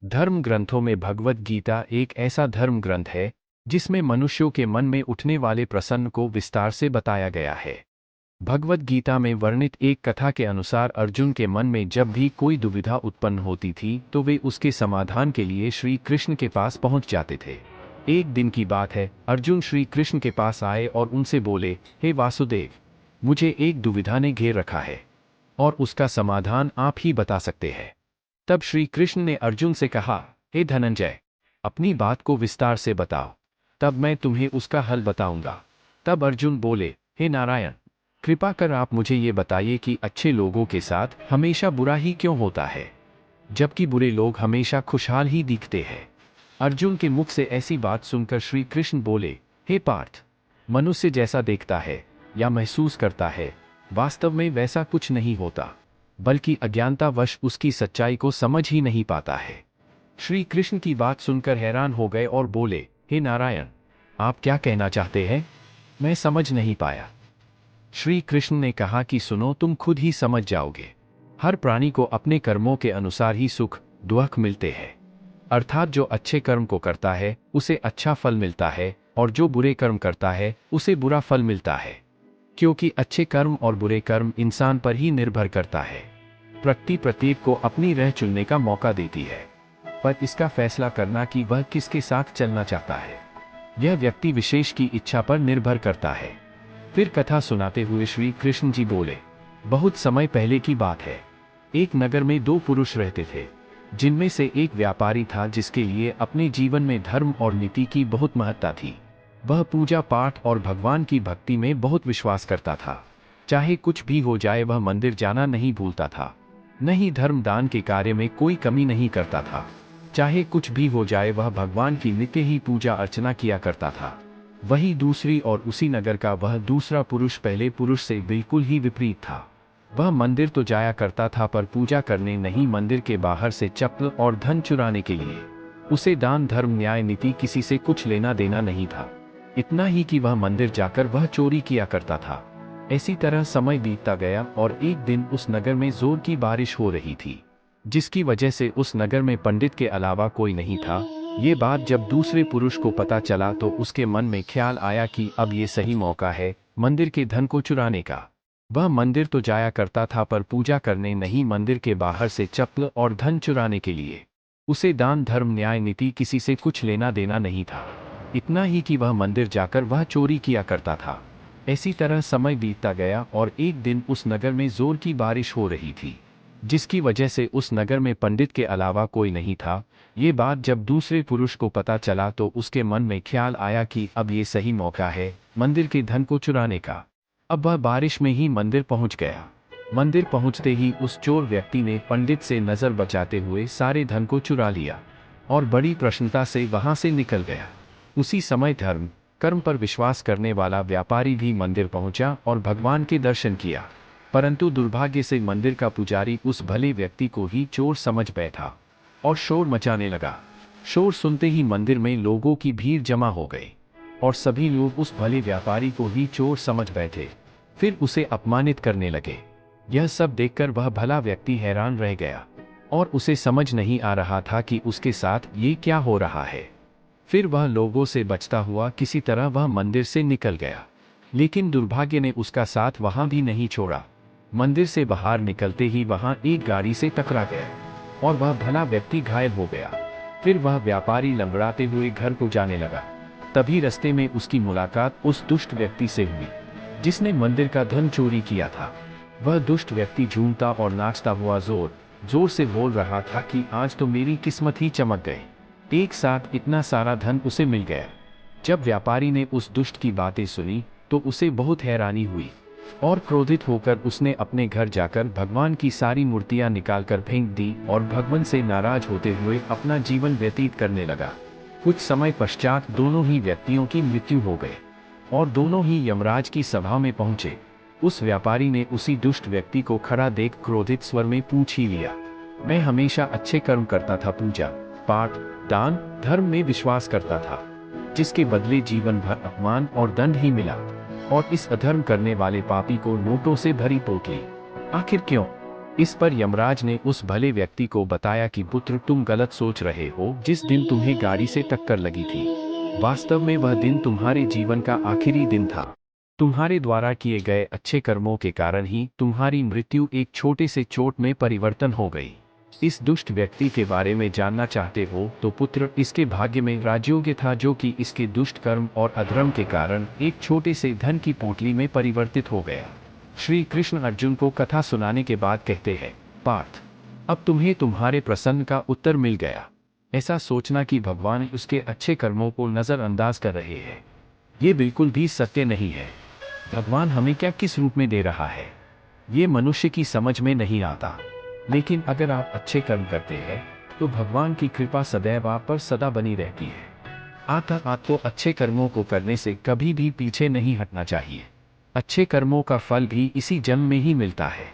धर्म ग्रंथों में भगवद गीता एक ऐसा धर्म ग्रंथ है जिसमें मनुष्यों के मन में उठने वाले प्रश्न को विस्तार से बताया गया है। भगवद गीता में वर्णित एक कथा के अनुसार अर्जुन के मन में जब भी कोई दुविधा उत्पन्न होती थी तो वे उसके समाधान के लिए श्री कृष्ण के पास पहुंच जाते थे। एक दिन की बात है, अर्जुन श्री कृष्ण के पास आए और उनसे बोले, हे वासुदेव, मुझे एक दुविधा ने घेर रखा है और उसका समाधान आप ही बता सकते हैं। तब श्री कृष्ण ने अर्जुन से कहा, हे धनंजय, अपनी बात को विस्तार से बताओ, तब मैं तुम्हें उसका हल बताऊंगा। तब अर्जुन बोले, हे नारायण, कृपा कर आप मुझे ये बताइए कि अच्छे लोगों के साथ हमेशा बुरा ही क्यों होता है, जबकि बुरे लोग हमेशा खुशहाल ही दिखते हैं। अर्जुन के मुख से ऐसी बात सुनकर श्री कृष्ण बोले, हे पार्थ, मनुष्य जैसा देखता है या महसूस करता है, वास्तव में वैसा कुछ नहीं होता, बल्कि अज्ञानतावश उसकी सच्चाई को समझ ही नहीं पाता है। श्री कृष्ण की बात सुनकर हैरान हो गए और बोले, हे नारायण, आप क्या कहना चाहते हैं? मैं समझ नहीं पाया। श्री कृष्ण ने कहा कि सुनो, तुम खुद ही समझ जाओगे। हर प्राणी को अपने कर्मों के अनुसार ही सुख दुख मिलते हैं। अर्थात जो अच्छे कर्म को करता है उसे अच्छा फल मिलता है और जो बुरे कर्म करता है उसे बुरा फल मिलता है, क्योंकि अच्छे कर्म और बुरे कर्म इंसान पर ही निर्भर करता है। प्रकृति प्रत्येक को अपनी राह चुनने का मौका देती है, पर इसका फैसला करना कि वह किसके साथ चलना चाहता है, यह व्यक्ति विशेष की इच्छा पर निर्भर करता है। फिर कथा सुनाते हुए श्री कृष्ण जी बोले, बहुत समय पहले की बात है। एक नगर में दो पुरुष रहते थे, जिनमें से एक व्यापारी था जिसके लिए अपने जीवन में धर्म और नीति की बहुत महत्ता थी। वह पूजा पाठ और भगवान की भक्ति में बहुत विश्वास करता था। चाहे कुछ भी हो जाए वह मंदिर जाना नहीं भूलता था, न ही धर्म दान के कार्य में कोई कमी नहीं करता था। चाहे कुछ भी हो जाए वह भगवान की नित्य ही पूजा अर्चना किया करता था। वही दूसरी और उसी नगर का वह दूसरा पुरुष पहले पुरुष से बिल्कुल ही विपरीत था। वह मंदिर तो जाया करता था पर पूजा करने नहीं, मंदिर के बाहर से चप्पल और धन चुराने के लिए। उसे दान धर्म न्याय नीति किसी से कुछ लेना देना नहीं था। इतना ही कि वह मंदिर जाकर वह चोरी किया करता था। ऐसी तरह समय बीतता गया और एक दिन उस नगर में जोर की बारिश हो रही थी, जिसकी वजह से उस नगर में पंडित के अलावा कोई नहीं था। ये बात जब दूसरे पुरुष को पता चला तो उसके मन में ख्याल आया कि अब ये सही मौका है मंदिर के धन को चुराने का। वह मंदिर तो जाया करता था पर पूजा करने नहीं, मंदिर के बाहर से चप्पल और धन चुराने के लिए। उसे दान धर्म न्याय नीति किसी से कुछ लेना देना नहीं था। इतना ही कि वह मंदिर जाकर वह चोरी किया करता था। ऐसी तरह समय बीतता गया और एक दिन उस नगर में जोर की बारिश हो रही थी, जिसकी वजह से उस नगर में पंडित के अलावा कोई नहीं था। ये बात जब दूसरे पुरुष को पता चला तो उसके मन में ख्याल आया कि अब ये सही मौका है मंदिर के धन को चुराने का। अब वह बारिश में ही मंदिर पहुंच गया। मंदिर पहुंचते ही उस चोर व्यक्ति ने पंडित से नजर बचाते हुए सारे धन को चुरा लिया और बड़ी प्रसन्नता से वहां से निकल गया। उसी समय धर्म कर्म पर विश्वास करने वाला व्यापारी भी मंदिर पहुंचा और भगवान के दर्शन किया, परंतु दुर्भाग्य से मंदिर का पुजारी उस भले व्यक्ति को ही चोर समझ बैठा और शोर मचाने लगा। शोर सुनते ही मंदिर में लोगों की भीड़ जमा हो गई और सभी लोग उस भले व्यापारी को ही चोर समझ बैठे, फिर उसे अपमानित करने लगे। यह सब देखकर वह भला व्यक्ति हैरान रह गया और उसे समझ नहीं आ रहा था कि उसके साथ ये क्या हो रहा है। फिर वह लोगों से बचता हुआ किसी तरह वह मंदिर से निकल गया, लेकिन दुर्भाग्य ने उसका साथ वहां भी नहीं छोड़ा। मंदिर से बाहर निकलते ही वहां एक गाड़ी से टकरा गया और वह भला व्यक्ति घायल हो गया। फिर वह व्यापारी लंगड़ाते हुए घर को जाने लगा। तभी रास्ते में उसकी मुलाकात उस दुष्ट व्यक्ति से हुई जिसने मंदिर का धन चोरी किया था। वह दुष्ट व्यक्ति झूमता और नाचता हुआ जोर जोर से बोल रहा था कि आज तो मेरी किस्मत ही चमक गई, एक साथ इतना सारा धन उसे मिल गया। जब व्यापारी ने उस दुष्ट की बातें सुनी तो उसे बहुत हैरानी हुई और क्रोधित होकर उसने अपने घर जाकर भगवान की सारी मूर्तियां निकालकर फेंक दी और भगवान से नाराज होते हुए अपना जीवन व्यतीत करने लगा। कुछ समय पश्चात दोनों ही व्यक्तियों की मृत्यु हो गई और दोनों ही यमराज की सभा में पहुंचे। उस व्यापारी ने उसी दुष्ट व्यक्ति को खड़ा देख क्रोधित स्वर में पूछ ही लिया, मैं हमेशा अच्छे कर्म करता था, पूजा पाठ दान धर्म में विश्वास करता था, जिसके बदले जीवन भर अपमान और दंड ही मिला, और इस अधर्म करने वाले पापी को नोटों से भरी पोटली। आखिर क्यों? इस पर यमराज ने उस भले व्यक्ति को बताया कि पुत्र, तुम गलत सोच रहे हो। जिस दिन तुम्हें गाड़ी से टक्कर लगी थी, वास्तव में वह दिन तुम्हारे जीवन का आखिरी दिन था। तुम्हारे द्वारा किए गए अच्छे कर्मों के कारण ही तुम्हारी मृत्यु एक छोटे से चोट में परिवर्तन हो गई। इस दुष्ट व्यक्ति के बारे में जानना चाहते हो तो पुत्र, इसके भाग्य में राजयोग्य था, जो कि इसके दुष्ट कर्म और अधर्म के कारण एक छोटे से धन की पोटली में परिवर्तित हो गया। श्री कृष्ण अर्जुन को कथा सुनाने के बाद कहते हैं, पार्थ, अब तुम्हें तुम्हारे प्रश्न का उत्तर मिल गया। ऐसा सोचना कि भगवान उसके अच्छे कर्मों को नज़रअंदाज कर रहे हैं, ये बिल्कुल भी सत्य नहीं है। भगवान हमें क्या किस रूप में दे रहा है, ये मनुष्य की समझ में नहीं आता। लेकिन अगर आप अच्छे कर्म करते हैं तो भगवान की कृपा सदैव आप पर सदा बनी रहती है। अतः आपको अच्छे कर्मों को करने से कभी भी पीछे नहीं हटना चाहिए। अच्छे कर्मों का फल भी इसी जन्म में ही मिलता है।